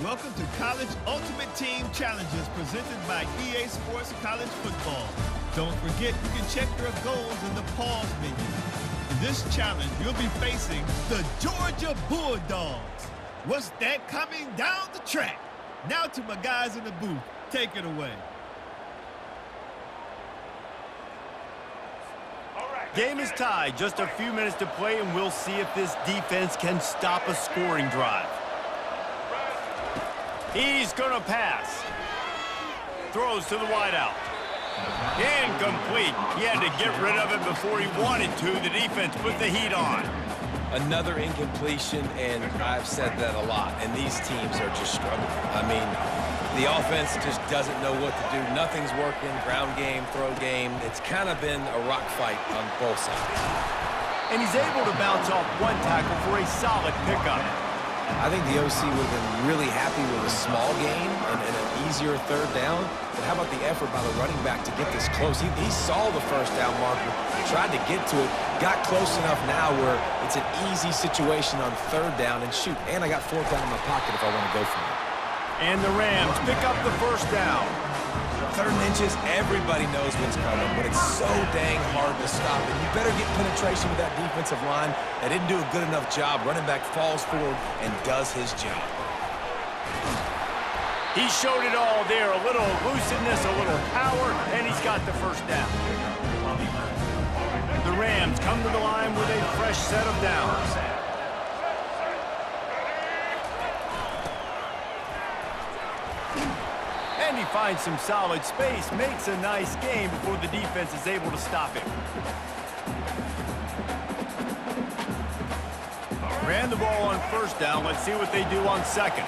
Welcome to College Ultimate Team Challenges presented by EA Sports College Football. Don't forget you can check your goals in the pause menu. In this challenge, you'll be facing the Georgia Bulldogs. What's that coming down the track? Now to my guys in the booth. Take it away. Game is tied. Just a few minutes to play, and we'll see if this defense can stop a scoring drive. He's going to pass. Throws to the wideout. Incomplete. He had to get rid of it before he wanted to. The defense put the heat on. Another incompletion, and I've said that a lot, and these teams are just struggling. I mean, the offense just doesn't know what to do. Nothing's working. Ground game, throw game. It's kind of been a rock fight on both sides. And he's able to bounce off one tackle for a solid pickup. I think the OC would have been really happy with a small gain and an easier third down. But how about the effort by the running back to get this close? He saw the first down marker, tried to get to it, got close enough now where it's an easy situation on third down. And shoot, and I got fourth down in my pocket if I want to go for it. And the Rams pick up the first down. 3rd and inches, everybody knows what's coming, but it's so dang hard to stop. And you better get penetration with that defensive line. That didn't do a good enough job. Running back falls forward and does his job. He showed it all there. A little elusiveness, a little power, and he's got the first down. The Rams come to the line with a fresh set of downs. And he finds some solid space, makes a nice game before the defense is able to stop him. Ran the ball on first down. Let's see what they do on second.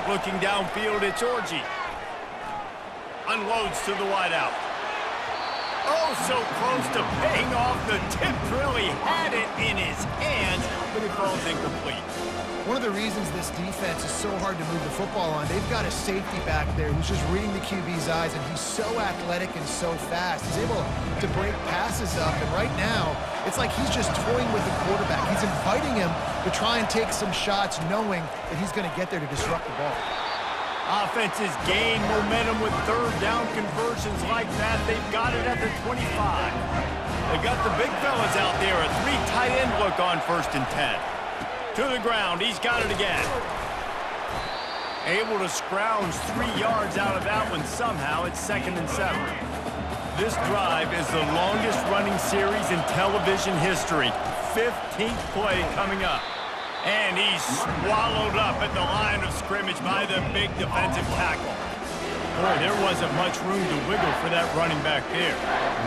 Looking downfield, it's Orji. Unloads to the wideout. Oh, so close to paying off. The tip really had it in his hands, but it falls incomplete. One of the reasons this defense is so hard to move the football on, they've got a safety back there who's just reading the QB's eyes, and he's so athletic and so fast. He's able to break passes up, and right now, it's like he's just toying with the quarterback. He's inviting him to try and take some shots, knowing that he's going to get there to disrupt the ball. Offenses gain momentum with third down conversions like that. They've got it at the 25. They've got the big fellas out there. A 3 tight end look on 1st and 10. To the ground. He's got it again. Able to scrounge 3 yards out of that one somehow. It's 2nd and 7. This drive is the longest running series in television history. 15th play coming up. And he's swallowed up at the line of scrimmage by the big defensive tackle. Boy, there wasn't much room to wiggle for that running back there.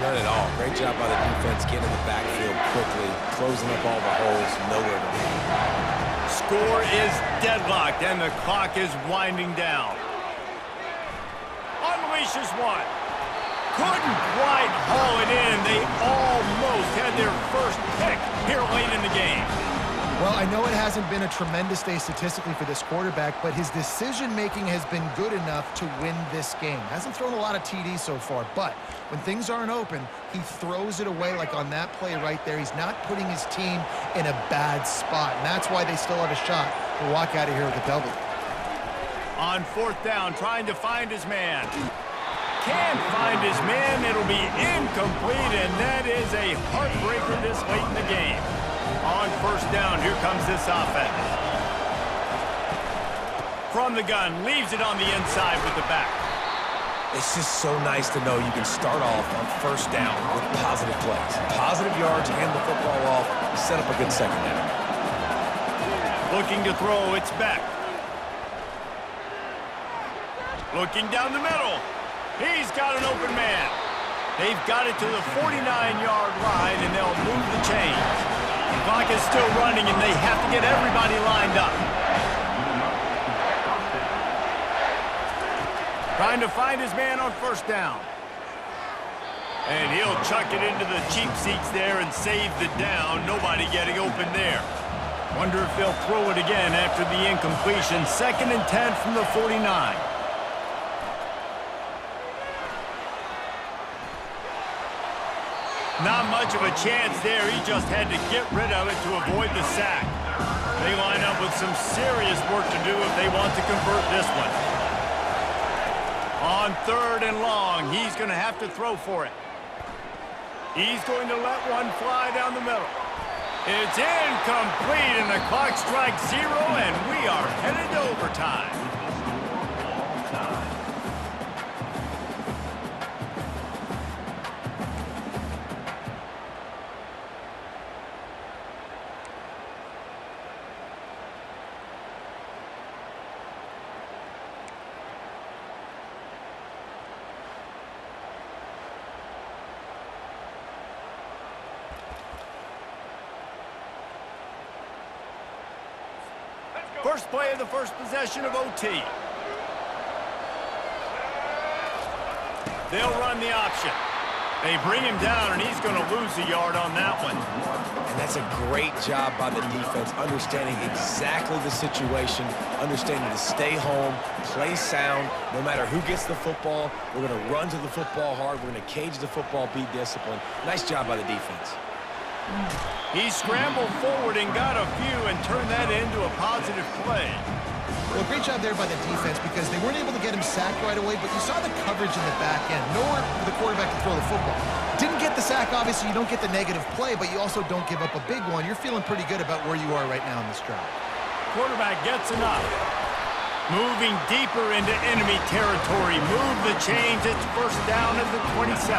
None at all. Great job by the defense getting in the backfield quickly, closing up all the holes, nowhere to be. Score is deadlocked, and the clock is winding down. Unleashes one. Couldn't quite haul it in. They almost had their first pick here late in the game. Well, I know it hasn't been a tremendous day statistically for this quarterback, but his decision-making has been good enough to win this game. Hasn't thrown a lot of TDs so far, but when things aren't open, he throws it away like on that play right there. He's not putting his team in a bad spot, and that's why they still have a shot to walk out of here with a W. On 4th down, trying to find his man. Can't find his man. It'll be incomplete, and that is a heartbreaker this late in the game. On 1st down, here comes this offense. From the gun, leaves it on the inside with the back. It's just so nice to know you can start off on 1st down with positive plays. Positive yards, hand the football off, set up a good 2nd down. Looking to throw, it's Beck. Looking down the middle. He's got an open man. They've got it to the 49-yard line, and they'll move the chains. The clock is still running, and they have to get everybody lined up. Trying to find his man on 1st down. And he'll chuck it into the cheap seats there and save the down. Nobody getting open there. Wonder if they'll throw it again after the incompletion. 2nd and 10 from the 49. Not much of a chance there. He just had to get rid of it to avoid the sack. They line up with some serious work to do if they want to convert this one. On 3rd and long, he's going to have to throw for it. He's going to let one fly down the middle. It's incomplete, and the clock strikes 0, and we are headed to overtime. First play of the first possession of OT. They'll run the option. They bring him down, and he's going to lose a yard on that one. And that's a great job by the defense, understanding exactly the situation, understanding to stay home, play sound. No matter who gets the football, we're going to run to the football hard. We're going to cage the football, be disciplined. Nice job by the defense. He scrambled forward and got a few and turned that into a positive play. Well, great job there by the defense because they weren't able to get him sacked right away, but you saw the coverage in the back end. Nowhere for the quarterback to throw the football. Didn't get the sack, obviously. You don't get the negative play, but you also don't give up a big one. You're feeling pretty good about where you are right now in this drive. Quarterback gets enough. Moving deeper into enemy territory. Move the chains. It's first down at the 27.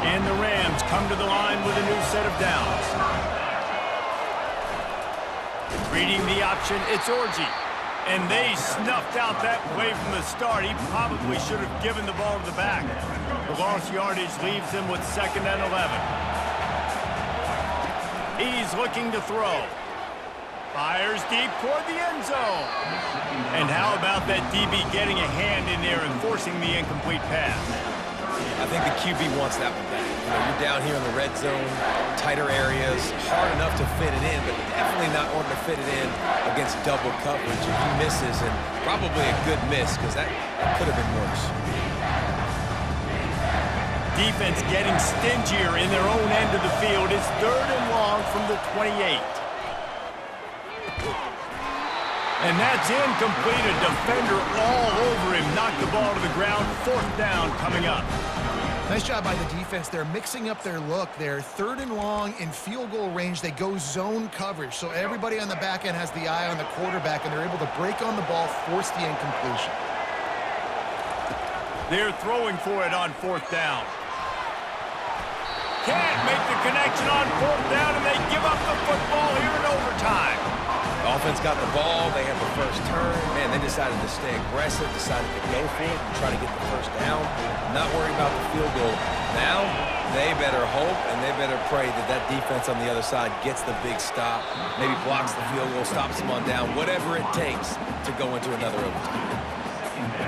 And the Rams come to the line with a new set of downs. Reading the option, it's Orji. And they snuffed out that play from the start. He probably should have given the ball to the back. The lost yardage leaves him with 2nd and 11. He's looking to throw. Fires deep toward the end zone. And how about that DB getting a hand in there and forcing the incomplete pass? I think the QB wants that one back. You know, you're down here in the red zone, tighter areas, hard enough to fit it in, but definitely not wanting to fit it in against double coverage. If he misses, and probably a good miss, because that could have been worse. Defense getting stingier in their own end of the field. It's 3rd and long from the 28. And that's incomplete. A defender all over him. Knocked the ball to the ground. 4th down coming up. Nice job by the defense. They're mixing up their look. They're 3rd and long in field goal range. They go zone coverage. So everybody on the back end has the eye on the quarterback, and they're able to break on the ball, force the incompletion. They're throwing for it on 4th down. Can't make the connection on 4th down, and they give up the football here in overtime. The offense got the ball. They had the first turn. Man, they decided to stay aggressive, decided to go for it and try to get the first down. Not worrying about the field goal. Now, they better hope and they better pray that that defense on the other side gets the big stop, maybe blocks the field goal, stops them on down, whatever it takes to go into another overtime.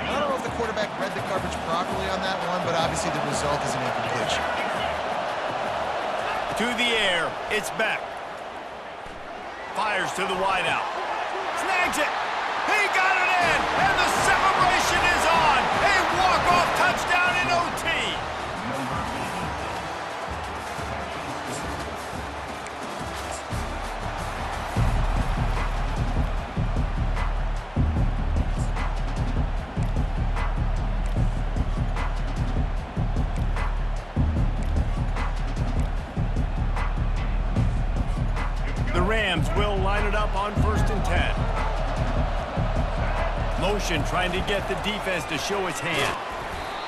I don't know if the quarterback read the coverage properly on that one, but obviously the result is an incompletion. To the air, it's Beck. Fires to the wideout. Snags it. He got it in, and the celebration is on. A walk-off touchdown in OT. The Rams will line it up on 1st and 10. Motion trying to get the defense to show his hand.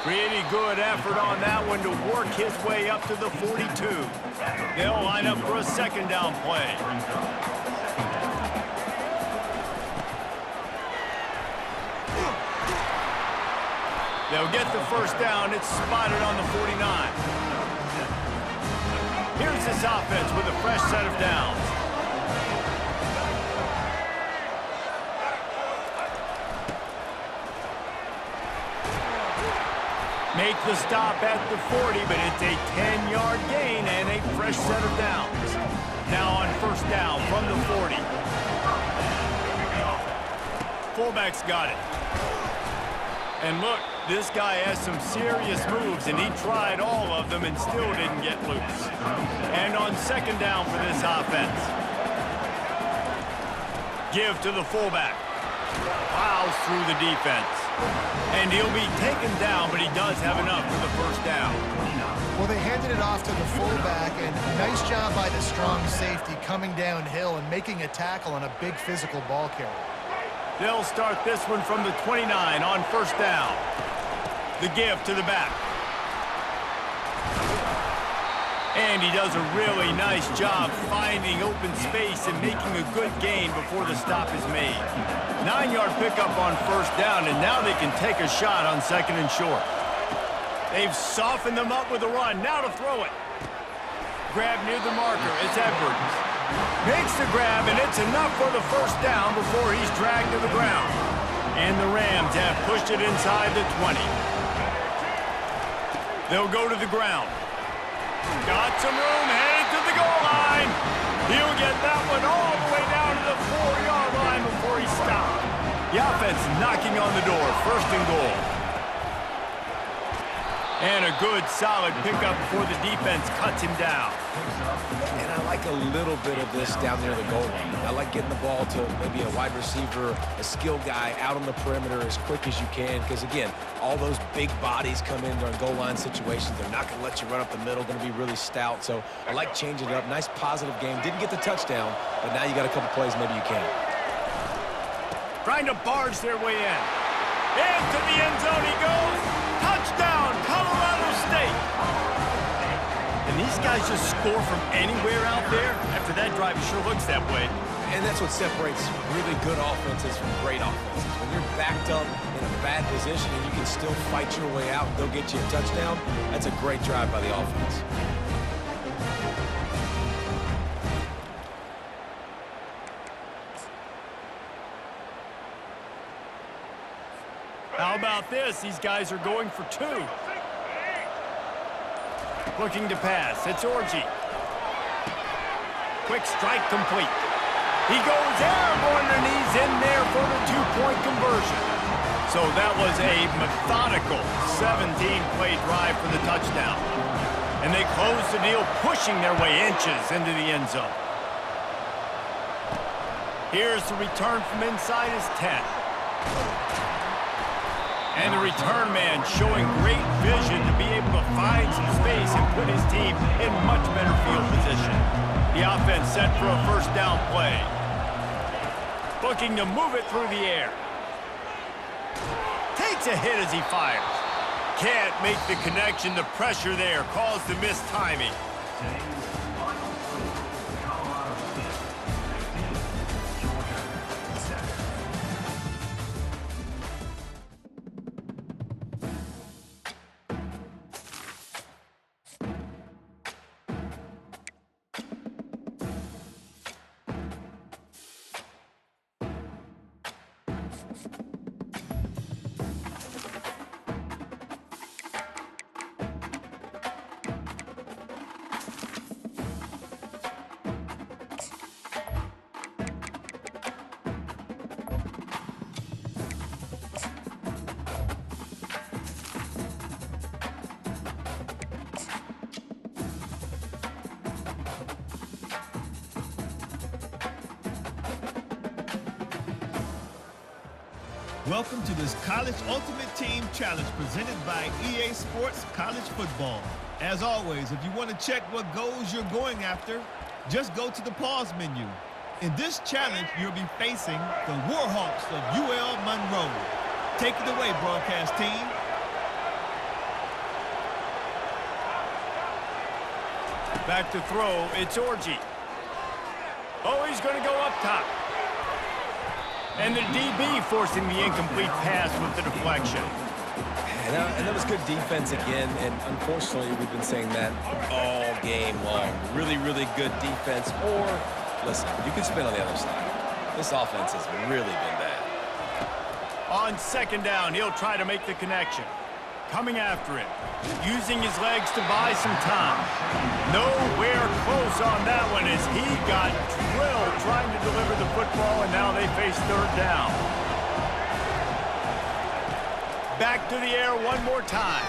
Pretty good effort on that one to work his way up to the 42. They'll line up for a 2nd down play. They'll get the first down. It's spotted on the 49. Here's this offense with a fresh set of downs. Make the stop at the 40, but it's a 10-yard gain and a fresh set of downs. Now on 1st down from the 40. Fullback's got it. And look, This guy has some serious moves, and he tried all of them and still didn't get loose. And on second down for this offense. Give to the fullback. Plows through the defense. And he'll be taken down, but he does have enough for the first down. Well, they handed it off to the fullback, and nice job by the strong safety coming downhill and making a tackle on a big physical ball carrier. They'll start this one from the 29 on first down. The give to the back. And he does a really nice job finding open space and making a good gain before the stop is made. 9-yard pickup on first down, and now they can take a shot on second and short. They've softened them up with a run. Now to throw it. Grab near the marker. It's Edwards. Makes the grab, and it's enough for the first down before he's dragged to the ground. And the Rams have pushed it inside the 20. They'll go to the ground. Got some room, headed to the goal line. He'll get that one all the way down to the 4-yard line before he stopped. The offense knocking on the door, first and goal. And a good, solid pickup before the defense cuts him down. And I like a little bit of this down near the goal line. I like getting the ball to maybe a wide receiver, a skill guy out on the perimeter as quick as you can. Because, again, all those big bodies come in during goal line situations. They're not going to let you run up the middle, going to be really stout. So I like changing it up. Nice positive game. Didn't get the touchdown, but now you got a couple plays maybe you can. Trying to barge their way in. Into the end zone he goes. Touchdown, Colorado State. And these guys just score from anywhere out there. After that drive, it sure looks that way. And that's what separates really good offenses from great offenses. When you're backed up in a bad position and you can still fight your way out and go get you a touchdown, that's a great drive by the offense. How about this? These guys are going for two. Looking to pass. It's Orji. Quick strike complete. He goes airborne and he's in there for the two-point conversion. So that was a methodical 17-play drive for the touchdown. And they close the deal, pushing their way inches into the end zone. Here's the return from inside his 10. And the return man showing great vision to be able to find some space and put his team in much better field position. The offense set for a first down play. Looking to move it through the air. Takes a hit as he fires. Can't make the connection. The pressure there caused the missed timing. Welcome to this College Ultimate Team Challenge presented by EA Sports College Football. As always, if you want to check what goals you're going after, just go to the pause menu. In this challenge, you'll be facing the Warhawks of UL Monroe. Take it away, broadcast team. Back to throw, it's Orji. Oh, he's going to go up top. And the DB forcing the incomplete pass with the deflection. And that was good defense again, and unfortunately, we've been saying that all game long. Really, really good defense, or, listen, you can spin on the other side. This offense has really been bad. On second down, he'll try to make the connection. Coming after it, using his legs to buy some time. Nowhere close on that one as he got drilled trying to deliver the football, and now they face third down. Back to the air one more time.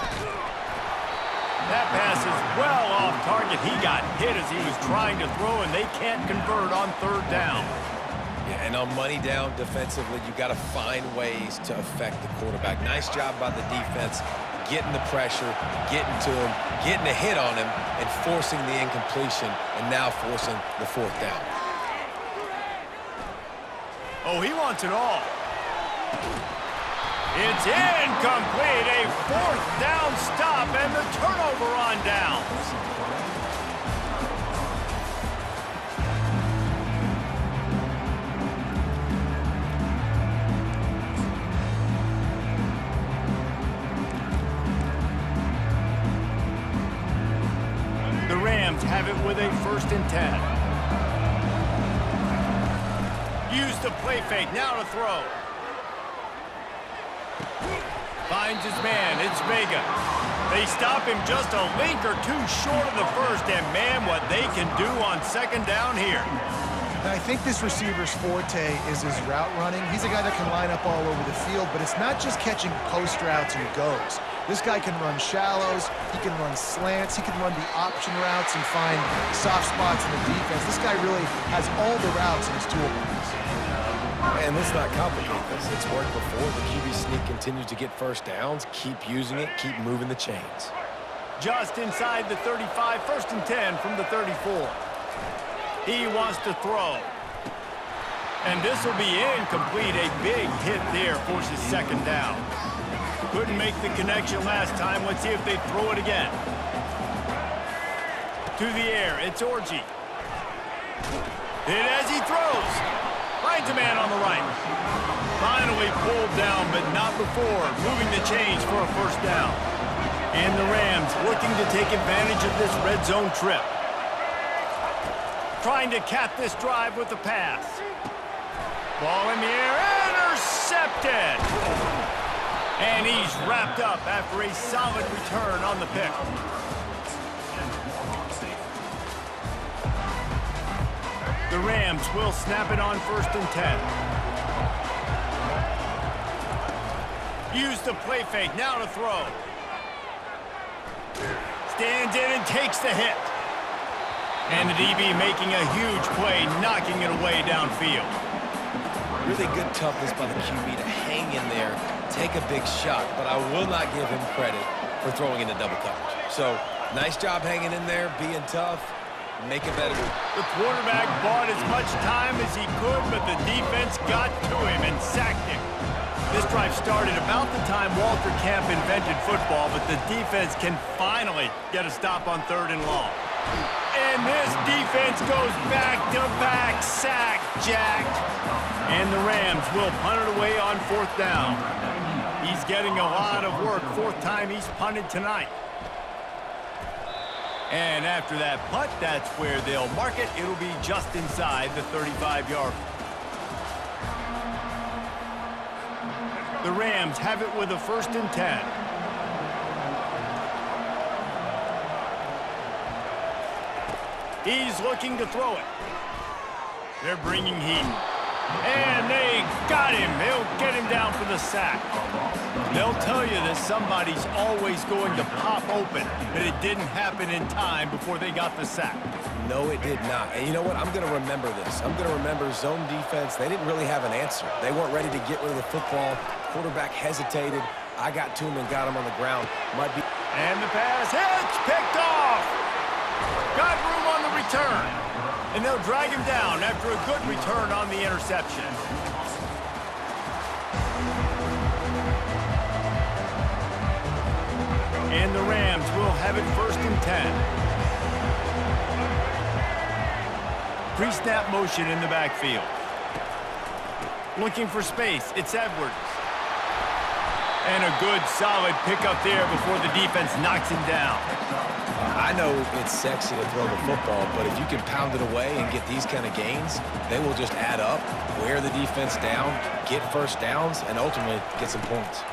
That pass is well off target. He got hit as he was trying to throw, and they can't convert on third down. Yeah, and on money down defensively, you got to find ways to affect the quarterback. Nice job by the defense, getting the pressure, getting to him, getting a hit on him, and forcing the incompletion, and now forcing the fourth down. Oh, he wants it all. It's incomplete. A fourth down stop and the turnover on downs. The Rams have it with a 1st and 10. Use the play fake, now to throw. Finds his man, it's Vega. They stop him just a link or two short of the first, and man, what they can do on 2nd down here. And I think this receiver's forte is his route running. He's a guy that can line up all over the field, but it's not just catching post routes and goes. This guy can run shallows, he can run slants, he can run the option routes and find soft spots in the defense. This guy really has all the routes in his toolbox. And let's not complicate this. It's worked before. The QB sneak continues to get first downs. Keep using it. Keep moving the chains. Just inside the 35, 1st and 10 from the 34. He wants to throw. And this will be incomplete. A big hit there forces 2nd down. Couldn't make the connection last time. Let's see if they throw it again. To the air, it's Orji. Hit as he throws. Finds a man on the right. Finally pulled down, but not before moving the chains for a 1st down. And the Rams looking to take advantage of this red zone trip. Trying to cap this drive with the pass. Ball in the air, intercepted! And he's wrapped up after a solid return on the pick. The Rams will snap it on 1st and 10. Use the play fake, now to throw. Stands in and takes the hit. And the DB making a huge play, knocking it away downfield. Really good toughness by the QB to hang in there, take a big shot, but I will not give him credit for throwing into double coverage. So, nice job hanging in there, being tough. Make it better. The quarterback bought as much time as he could, but the defense got to him and sacked him. This drive started about the time Walter Camp invented football, but the defense can finally get a stop on 3rd and long. And this defense goes back-to-back sack jacked. And the Rams will punt it away on 4th down. He's getting a lot of work. 4th time he's punted tonight. And after that punt, that's where they'll mark it. It'll be just inside the 35-yard. The Rams have it with a 1st and 10. He's looking to throw it. They're bringing heat. And they got him. They'll get him down for the sack. They'll tell you that somebody's always going to pop open, but it didn't happen in time before they got the sack. No, it did not. And you know what? I'm going to remember this. I'm going to remember zone defense. They didn't really have an answer. They weren't ready to get rid of the football. Quarterback hesitated. I got to him and got him on the ground. Might be. And the pass hits, picked off. Got room on the return. And they'll drag him down after a good return on the interception. And the Rams will have it 1st and 10. Pre-snap motion in the backfield. Looking for space, it's Edwards. And a good, solid pickup there before the defense knocks him down. I know it's sexy to throw the football, but if you can pound it away and get these kind of gains, they will just add up, wear the defense down, get 1st downs, and ultimately get some points.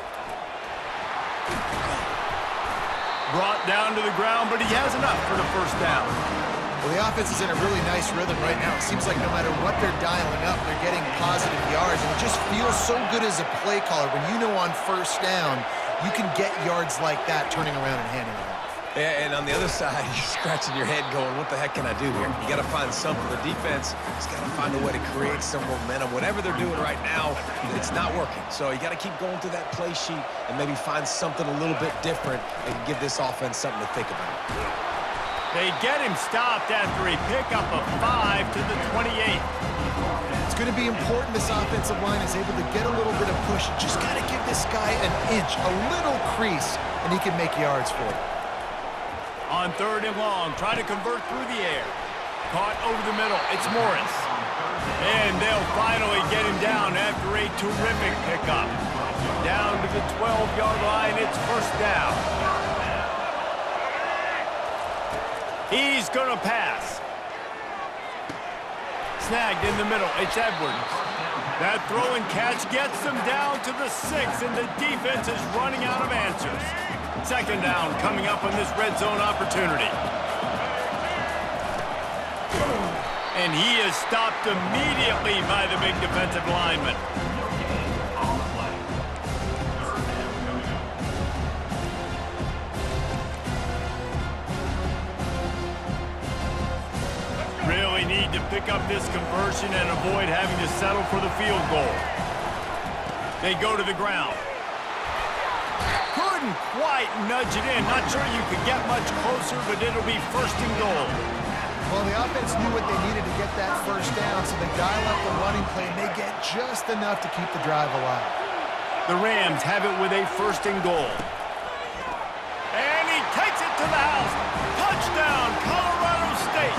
Brought down to the ground, but he has enough for the 1st down. Well, the offense is in a really nice rhythm right now. It seems like no matter what they're dialing up, they're getting positive yards. And it just feels so good as a play caller when you know on first down you can get yards like that turning around and handing it off. Yeah, and on the other side, you're scratching your head going, what the heck can I do here? You got to find something. The defense has got to find a way to create some momentum. Whatever they're doing right now, it's not working. So you got to keep going through that play sheet and maybe find something a little bit different and give this offense something to think about. They get him stopped after a pickup of 5 to the 28. It's going to be important this offensive line is able to get a little bit of push. Just got to give this guy an inch, a little crease, and he can make yards for it. On 3rd and long, try to convert through the air. Caught over the middle. It's Morris. And they'll finally get him down after a terrific pickup. Down to the 12-yard line. It's first down. He's going to pass. Snagged in the middle. It's Edwards. That throw and catch gets them down to the 6, and the defense is running out of answers. 2nd down coming up on this red zone opportunity. And he is stopped immediately by the big defensive lineman. Really need to pick up this conversion and avoid having to settle for the field goal. They go to the ground. Couldn't quite nudge it in. Not sure you could get much closer, but it'll be 1st and goal. Well, the offense knew what they needed to get that first down, so they dial up the running play, and they get just enough to keep the drive alive. The Rams have it with a 1st and goal. And he takes it to the house. Touchdown, Colorado State.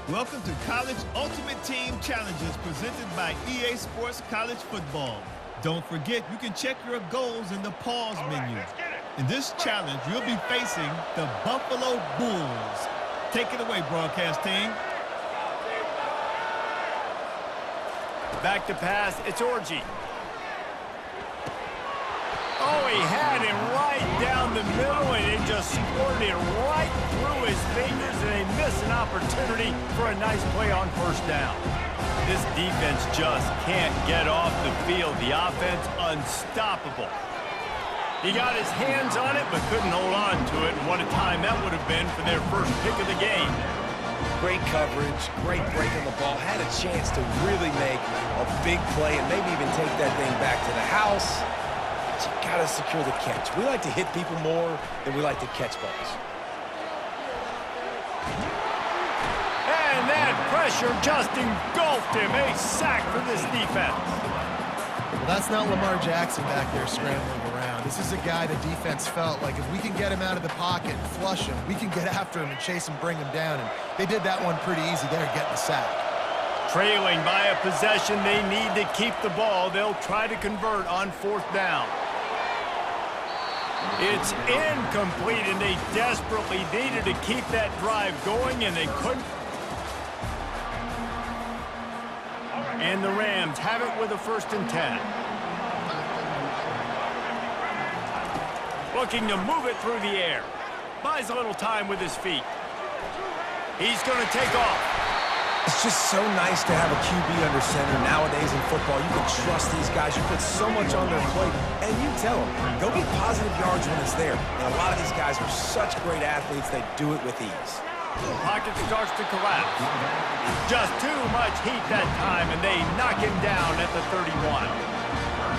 Welcome to College Ultimate Team Challenges presented by EA Sports College Football. Don't forget, you can check your goals in the pause menu. In this challenge, you'll be facing the Buffalo Bulls. Take it away, broadcast team. Back to pass, it's Orji. Oh, he had him right down the middle, and he just scored it right through his fingers, and they miss an opportunity for a nice play on 1st down. This defense just can't get off the field. The offense unstoppable. He got his hands on it, but couldn't hold on to it, and what a time that would have been for their first pick of the game. Great coverage, great break on the ball. Had a chance to really make a big play and maybe even take that thing back to the house. But you got to secure the catch. We like to hit people more than we like to catch balls. And that pressure just engulfed him. A sack for this defense. Well, that's not Lamar Jackson back there scrambling around. This is a guy the defense felt like if we can get him out of the pocket and flush him, we can get after him and chase him, bring him down. And they did that one pretty easy there, getting the sack. Trailing by a possession, they need to keep the ball. They'll try to convert on 4th down. It's incomplete, and they desperately needed to keep that drive going, and they couldn't. And the Rams have it with a 1st and 10. Looking to move it through the air. Buys a little time with his feet. He's going to take off. It's just so nice to have a QB under center nowadays in football. You can trust these guys. You put so much on their plate, and you tell them, go get positive yards when it's there. And a lot of these guys are such great athletes, they do it with ease. Pocket starts to collapse. Just too much heat that time, and they knock him down at the 31.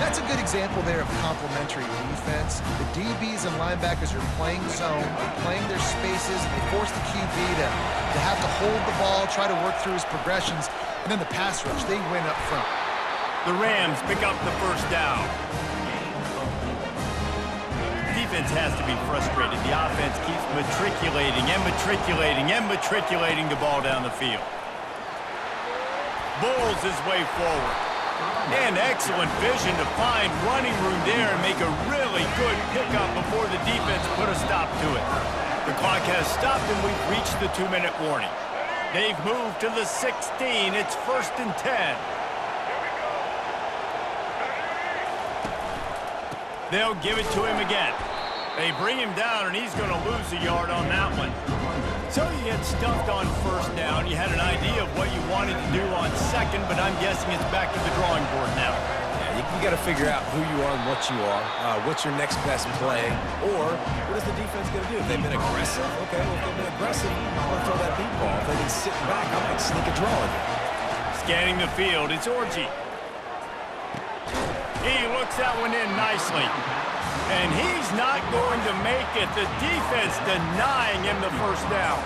That's a good example there of complementary defense. The DBs and linebackers are playing zone, playing their spaces, and they force the QB to have to hold the ball, try to work through his progressions. And then the pass rush, they win up front. The Rams pick up the first down. Defense has to be frustrated. The offense keeps matriculating and matriculating and matriculating the ball down the field. Bulls his way forward. And excellent vision to find running room there and make a really good pickup before the defense put a stop to it. The clock has stopped and we've reached the 2-minute warning. They've moved to the 16. It's 1st and 10. They'll give it to him again. They bring him down, and he's going to lose a yard on that one. So you get stuffed on first down. You had an idea of what you wanted to do on second, but I'm guessing it's back to the drawing board now. Yeah, you got to figure out who you are and what you are. What's your next best play? Or what is the defense going to do? If they've been aggressive, okay, well, if they've been aggressive, I'm going to throw that deep ball. If they've been sitting back, I might sneak a draw in there. Scanning the field, it's Orji. He looks that one in nicely. And he's not going to make it. The defense denying him the first down.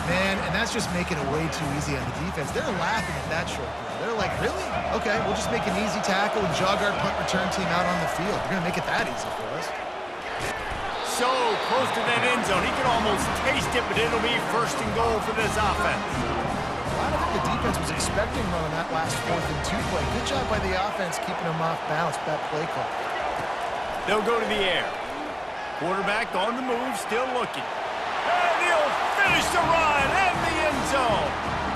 Man, and that's just making it way too easy on the defense. They're laughing at that short throw. They're like, really? Okay, we'll just make an easy tackle and jog our punt return team out on the field. You're going to make it that easy for us. So close to that end zone. He can almost taste it, but it'll be 1st and goal for this offense. I don't think the defense was expecting run on that last 4th and 2 play. Good job by the offense keeping them off balance with that play call. They'll go to the air. Quarterback on the move, still looking. And he'll finish the run and the end zone.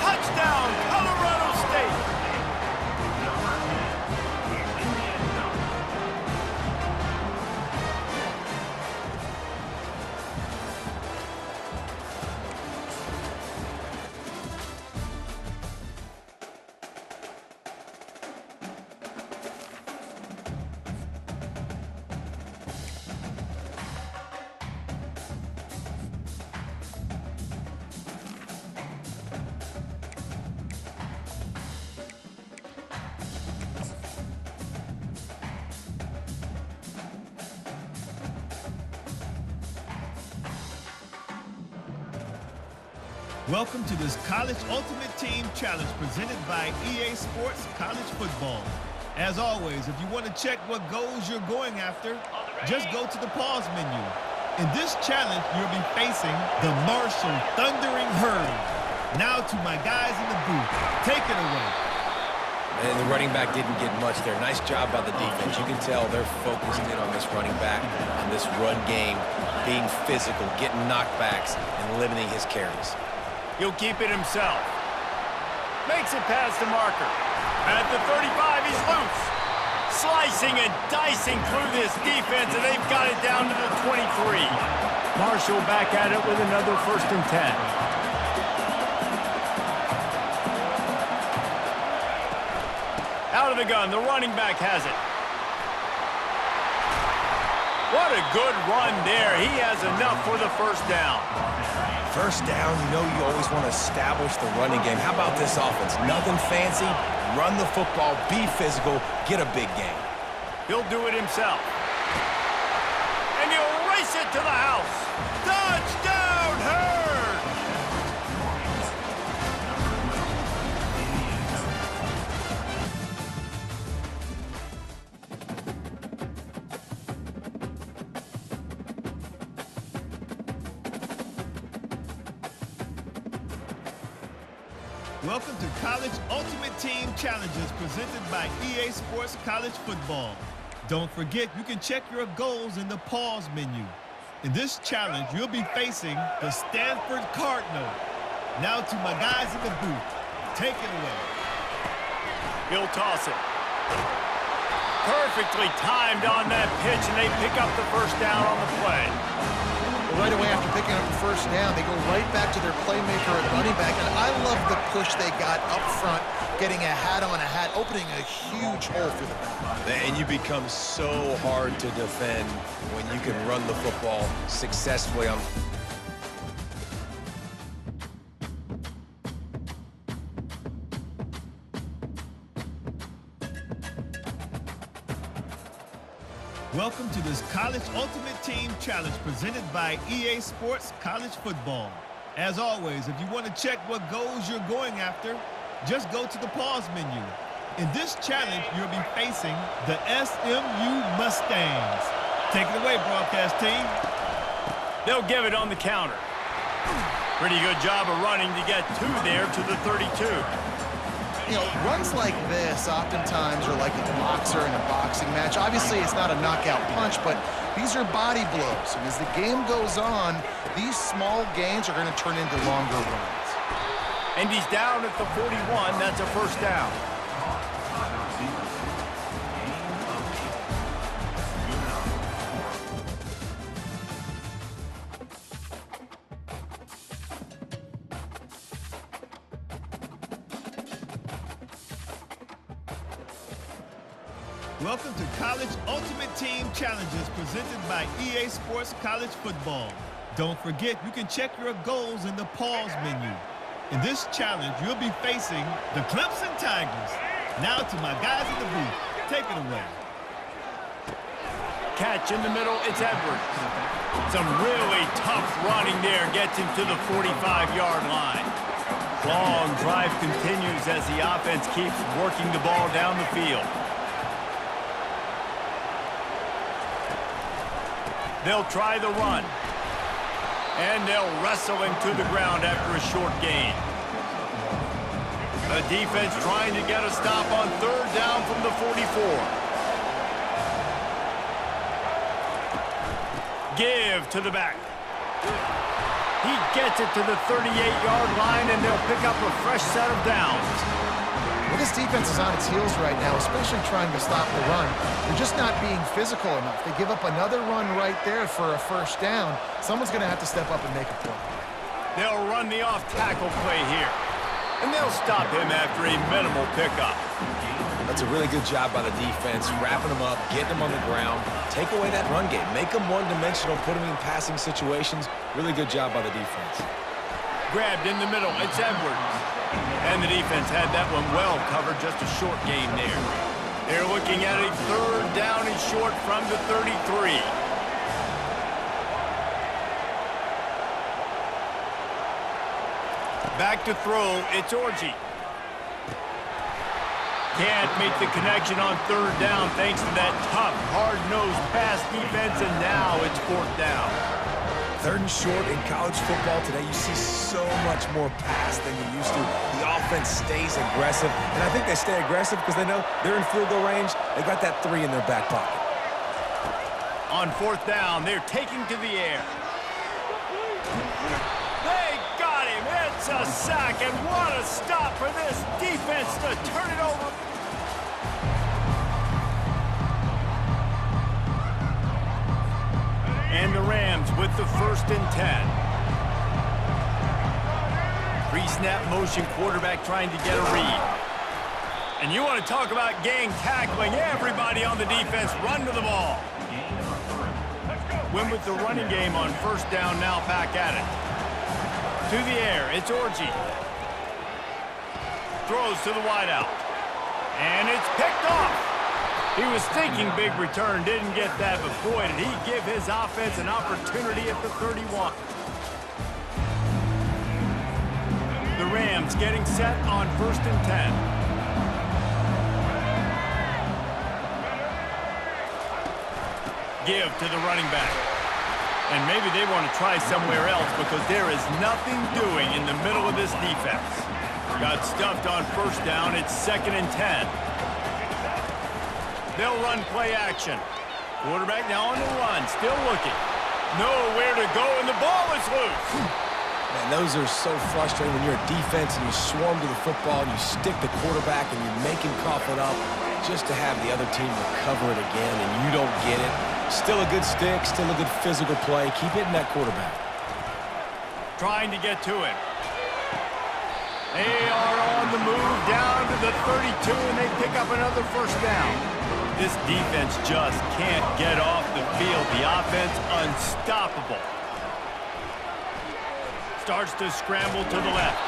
Touchdown, Colorado State. Welcome to this College Ultimate Team Challenge presented by EA Sports College Football. As always, if you want to check what goals you're going after, just go to the pause menu. In this challenge, you'll be facing the Marshall Thundering Herd. Now to my guys in the booth. Take it away. And the running back didn't get much there. Nice job by the defense. You can tell they're focused in on this running back, on this run game, being physical, getting knockbacks, and limiting his carries. He'll keep it himself. Makes it past the marker. At the 35, he's loose. Slicing and dicing through this defense, and they've got it down to the 23. Marshall back at it with another 1st and 10. Out of the gun, the running back has it. What a good run there. He has enough for the first down. First down, you know you always want to establish the running game. How about this offense? Nothing fancy. Run the football, be physical, get a big gain. He'll do it himself. And he'll race it to the house. Touchdown, Herd! Welcome to College Ultimate Team Challenges presented by EA Sports College Football. Don't forget, you can check your goals in the pause menu. In this challenge, you'll be facing the Stanford Cardinal. Now to my guys in the booth. Take it away. He'll toss it. Perfectly timed on that pitch, and they pick up the first down on the play. Right away after picking up the first down, they go right back to their playmaker at running back. And I love the push they got up front, getting a hat on a hat, opening a huge hole through the back. And you become so hard to defend when you can run the football successfully on. Welcome to this College Ultimate Team Challenge presented by EA Sports College Football. As always, if you want to check what goals you're going after, just go to the pause menu. In this challenge, you'll be facing the SMU Mustangs. Take it away, broadcast team. They'll give it on the counter. Pretty good job of running to get two there to the 32. You know, runs like this oftentimes are like a boxer in a boxing match. Obviously, it's not a knockout punch, but these are body blows. And as the game goes on, these small gains are going to turn into longer runs. And he's down at the 41. That's a first down. Welcome to College Ultimate Team Challenges presented by EA Sports College Football. Don't forget, you can check your goals in the pause menu. In this challenge, you'll be facing the Clemson Tigers. Now to my guys in the booth. Take it away. Catch in the middle, it's Edwards. Some really tough running there gets him to the 45-yard line. Long drive continues as the offense keeps working the ball down the field. They'll try the run. And they'll wrestle him to the ground after a short gain. The defense trying to get a stop on third down from the 44. Give to the back. He gets it to the 38-yard line, and they'll pick up a fresh set of downs. Well, this defense is on its heels right now, especially trying to stop the run. They're just not being physical enough. They give up another run right there for a first down. Someone's going to have to step up and make a play. They'll run the off-tackle play here. And they'll stop him after a minimal pickup. That's a really good job by the defense, wrapping them up, getting them on the ground, take away that run game, make them one-dimensional, put them in passing situations. Really good job by the defense. Grabbed in the middle, it's Edwards. And the defense had that one well covered, just a short gain there. They're looking at a third down and short from the 33. Back to throw, it's Orji. Can't make the connection on third down thanks to that tough, hard-nosed pass defense, and now it's fourth down. Third and short in college football today, you see so much more pass than you used to. The offense stays aggressive, and I think they stay aggressive because they know they're in field goal range. They got that 3 in their back pocket. On fourth down, they're taking to the air. They got him. It's a sack, and what a stop for this defense to turn it over. And the Rams with the 1st and 10. Pre-snap motion, quarterback trying to get a read. And you want to talk about gang tackling. Everybody on the defense run to the ball. Win with the running game on first down, now back at it. To the air, it's Orji. Throws to the wideout. And it's picked off. He was thinking big return, didn't get that, but boy, did he give his offense an opportunity at the 31. The Rams getting set on 1st and 10. Give to the running back. And maybe they want to try somewhere else because there is nothing doing in the middle of this defense. Got stuffed on first down, it's 2nd and 10. They'll run play action. Quarterback now on the run, still looking. Nowhere to go, and the ball is loose. Man, those are so frustrating when you're a defense and you swarm to the football and you stick the quarterback and you make him cough it up just to have the other team recover it again and you don't get it. Still a good stick, still a good physical play. Keep hitting that quarterback. Trying to get to him. They are on the move down to the 32, and they pick up another first down. This defense just can't get off the field. The offense unstoppable. Starts to scramble to the left.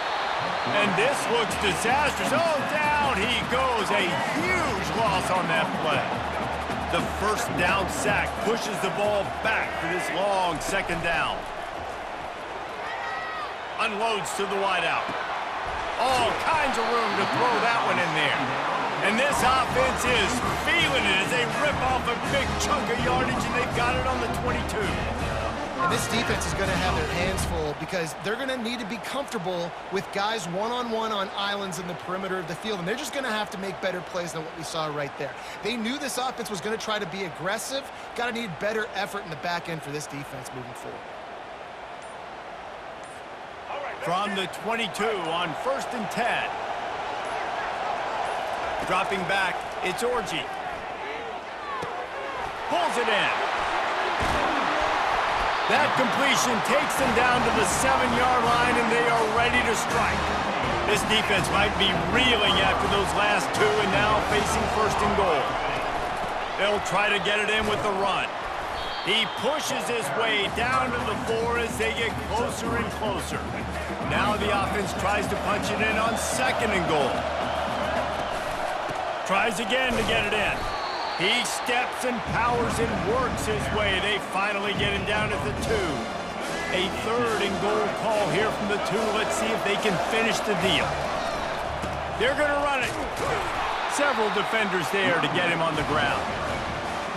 And this looks disastrous. Oh, down he goes. A huge loss on that play. The first down sack pushes the ball back for this long 2nd down. Unloads to the wideout. All kinds of room to throw that one in there. And this offense is feeling it as they rip off a big chunk of yardage, and they've got it on the 22. And this defense is going to have their hands full because they're going to need to be comfortable with guys one-on-one on islands in the perimeter of the field, and they're just going to have to make better plays than what we saw right there. They knew this offense was going to try to be aggressive. Got to need better effort in the back end for this defense moving forward. From the 22 on 1st and 10. Dropping back, it's Orji. Pulls it in. That completion takes them down to the 7-yard line, and they are ready to strike. This defense might be reeling after those last two and now facing 1st and goal. They'll try to get it in with the run. He pushes his way down to the 4 as they get closer and closer. Now the offense tries to punch it in on 2nd and goal. Tries again to get it in. He steps and powers and works his way. They finally get him down at the 2. A 3rd and goal call here from the 2. Let's see if they can finish the deal. They're going to run it. Several defenders there to get him on the ground.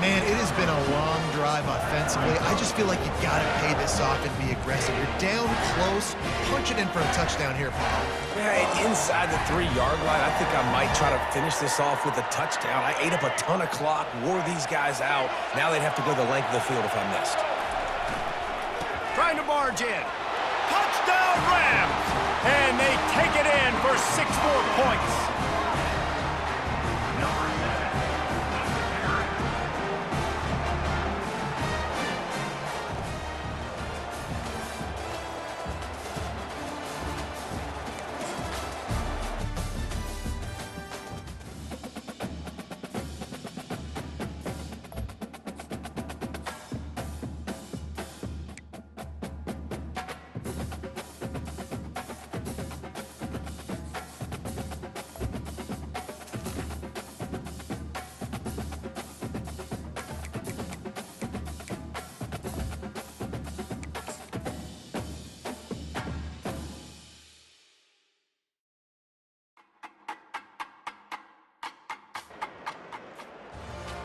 Man, it has been a long drive offensively. I just feel like you got to pay this off and be aggressive. You're down close. Punch it in for a touchdown here, Paul. Yeah, inside the 3-yard line, I think I might try to finish this off with a touchdown. I ate up a ton of clock, wore these guys out. Now they'd have to go the length of the field if I missed. Trying to barge in. Touchdown Rams! And they take it in for 6 more points.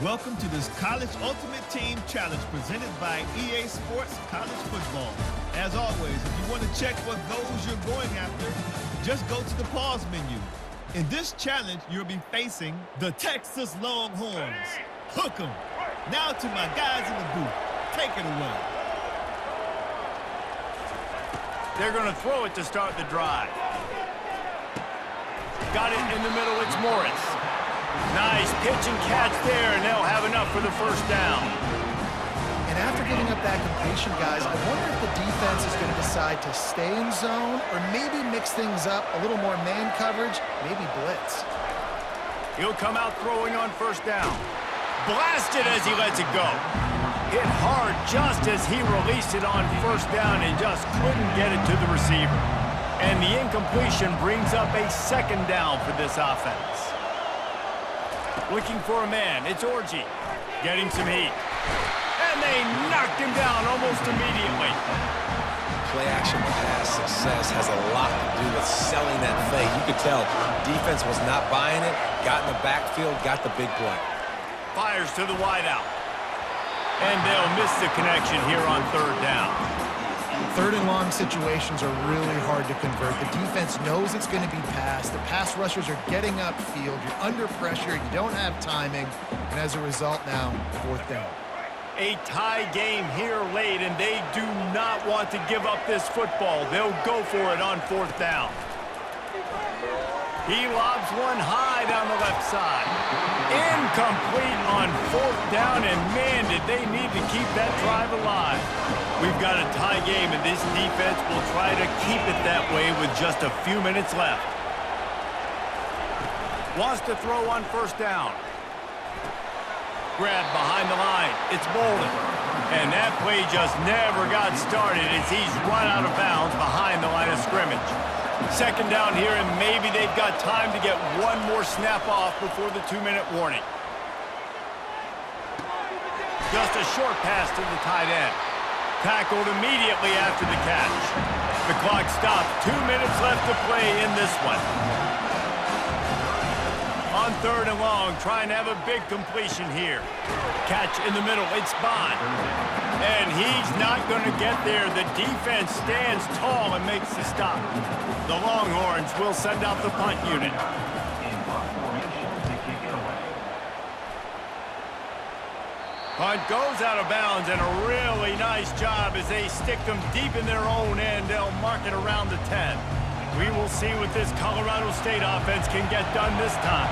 Welcome to this College Ultimate Team Challenge presented by EA Sports College Football. As always, if you want to check what goals you're going after, just go to the pause menu. In this challenge, you'll be facing the Texas Longhorns. Hook 'em. Now to my guys in the booth. Take it away. They're going to throw it to start the drive. Got it in the middle, it's Morris. Nice pitch and catch there, and they'll have enough for the 1st down. And after giving up that completion, guys, I wonder if the defense is going to decide to stay in zone or maybe mix things up, a little more man coverage, maybe blitz. He'll come out throwing on 1st down. Blasted as he lets it go. Hit hard just as he released it on 1st down and just couldn't get it to the receiver. And the incompletion brings up a 2nd down for this offense. Looking for a man, it's Orji. Getting some heat. And they knocked him down almost immediately. Play-action pass success has a lot to do with selling that fake. You could tell defense was not buying it, got in the backfield, got the big play. Fires to the wideout. And they'll miss the connection here on 3rd down. 3rd and long situations are really hard to convert. The defense knows it's going to be passed. The pass rushers are getting upfield. You're under pressure. You don't have timing. And as a result now, 4th down. A tie game here late, and they do not want to give up this football. They'll go for it on 4th down. He lobs one high down the left side. Incomplete on 4th down, and man, did they need to keep that drive alive. We've got a tie game, and this defense will try to keep it that way with just a few minutes left. Wants to throw on 1st down. Grab behind the line. It's Bolden. And that play just never got started as he's run out of bounds behind the line of scrimmage. 2nd down here, and maybe they've got time to get one more snap off before the 2-minute warning. Just a short pass to the tight end. Tackled immediately after the catch. The clock stops. 2 minutes left to play in this one. On 3rd and long, trying to have a big completion here. Catch in the middle. It's Bond. And he's not going to get there. The defense stands tall and makes the stop. The Longhorns will send out the punt unit. Punt goes out of bounds, and a really nice job as they stick them deep in their own end. They'll mark it around the 10. We will see what this Colorado State offense can get done this time.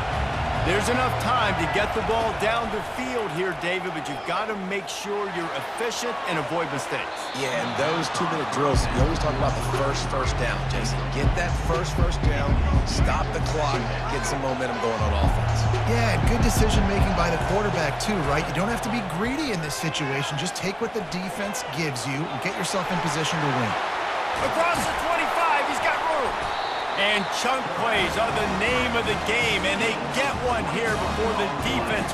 There's enough time to get the ball down the field here, David, but you've got to make sure you're efficient and avoid mistakes. Yeah, and those 2-minute drills, you always talk about the first down, Jason. Get that first down, stop the clock, get some momentum going on offense. Yeah, and good decision-making by the quarterback, too, right? You don't have to be greedy in this situation. Just take what the defense gives you and get yourself in position to win. Across the 25, he's got room. And chunk plays are the name of the game, and they get one here before the defense.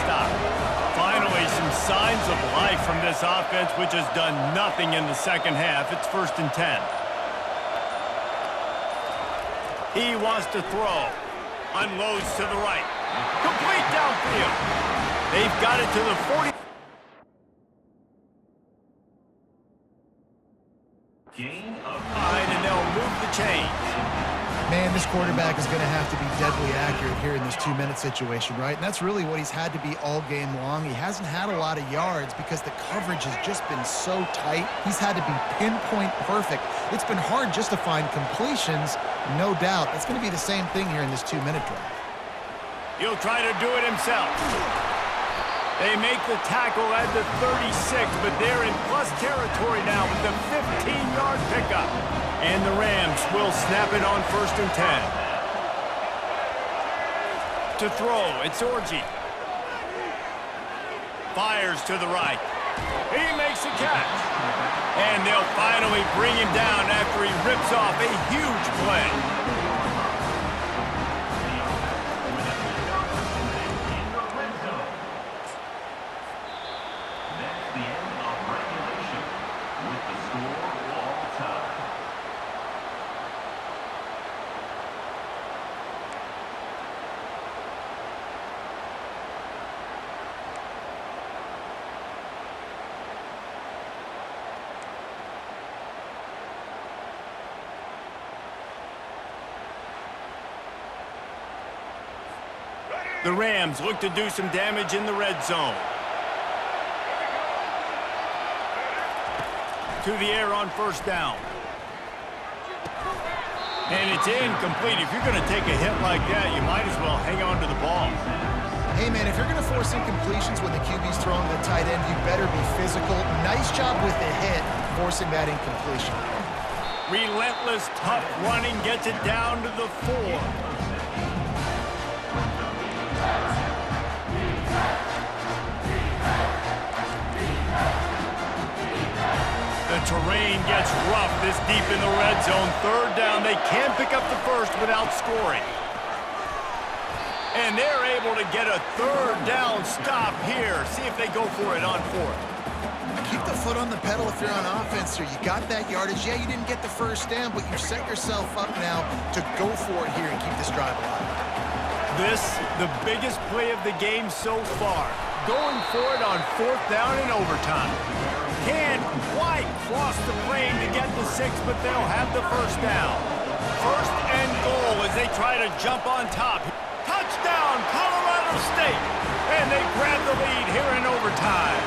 Stop. Finally, some signs of life from this offense, which has done nothing in the second half. It's 1st and 10. He wants to throw. Unloads to the right. Complete downfield. They've got it to the 40. And they'll move the chains. Man, this quarterback is going to have to be deadly accurate here in this 2-minute situation, right? And that's really what he's had to be all game long. He hasn't had a lot of yards because the coverage has just been so tight. He's had to be pinpoint perfect. It's been hard just to find completions, no doubt. That's going to be the same thing here in this 2-minute drive. He'll try to do it himself. They make the tackle at the 36, but they're in plus territory now with the 15-yard pickup. And the Rams will snap it on 1st and 10. To throw, it's Orji. Fires to the right. He makes the catch. And they'll finally bring him down after he rips off a huge play. The Rams look to do some damage in the red zone. To the air on 1st down. And it's incomplete. If you're going to take a hit like that, you might as well hang on to the ball. Hey, man, if you're going to force incompletions when the QB's throwing to the tight end, you better be physical. Nice job with the hit, forcing that incompletion. Relentless, tough running gets it down to the 4. The terrain gets rough this deep in the red zone. 3rd down. They can pick up the first without scoring. And they're able to get a 3rd down stop here. See if they go for it on 4th. Keep the foot on the pedal if you're on offense here. You got that yardage. Yeah, you didn't get the first down, but you set yourself up now to go for it here and keep this drive alive. This, the biggest play of the game so far. Going for it on 4th down in overtime. Can't quite cross the plane to get the 6, but they'll have the 1st down. 1st and goal as they try to jump on top. Touchdown, Colorado State! And they grab the lead here in overtime.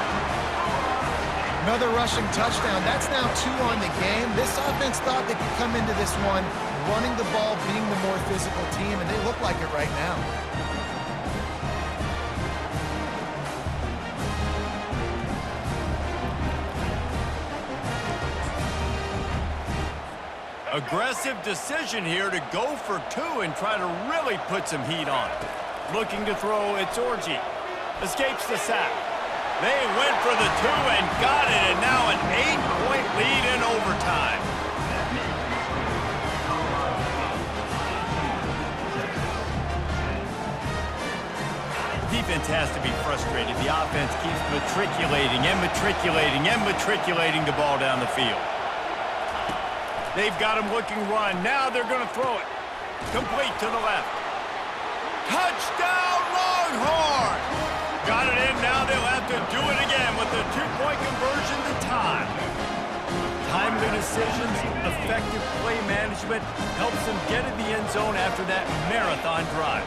Another rushing touchdown. That's now 2 on the game. This offense thought they could come into this one running the ball, being the more physical team, and they look like it right now. Aggressive decision here to go for 2 and try to really put some heat on it. Looking to throw, it's Orji. Escapes the sack. They went for the 2 and got it, and now an 8-point lead in overtime. defense has to be frustrated. The offense keeps matriculating and matriculating and matriculating the ball down the field. They've got him looking run. Now they're going to throw it. Complete to the left. Touchdown, Longhorns! Got it in. Now they'll have to do it again with the two-point conversion to tie. Timely decisions, effective play management helps them get in the end zone after that marathon drive.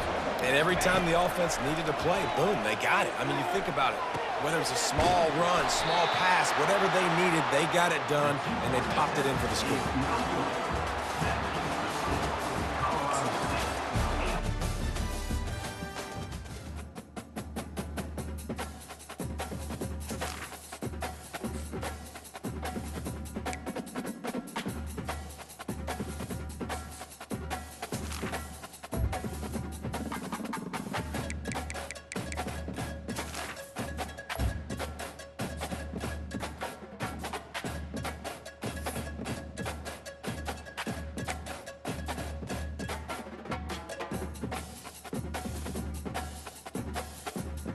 And every time the offense needed a play, boom, they got it. I mean, you think about it. Whether it's a small run, small pass, whatever they needed, they got it done, and they popped it in for the score.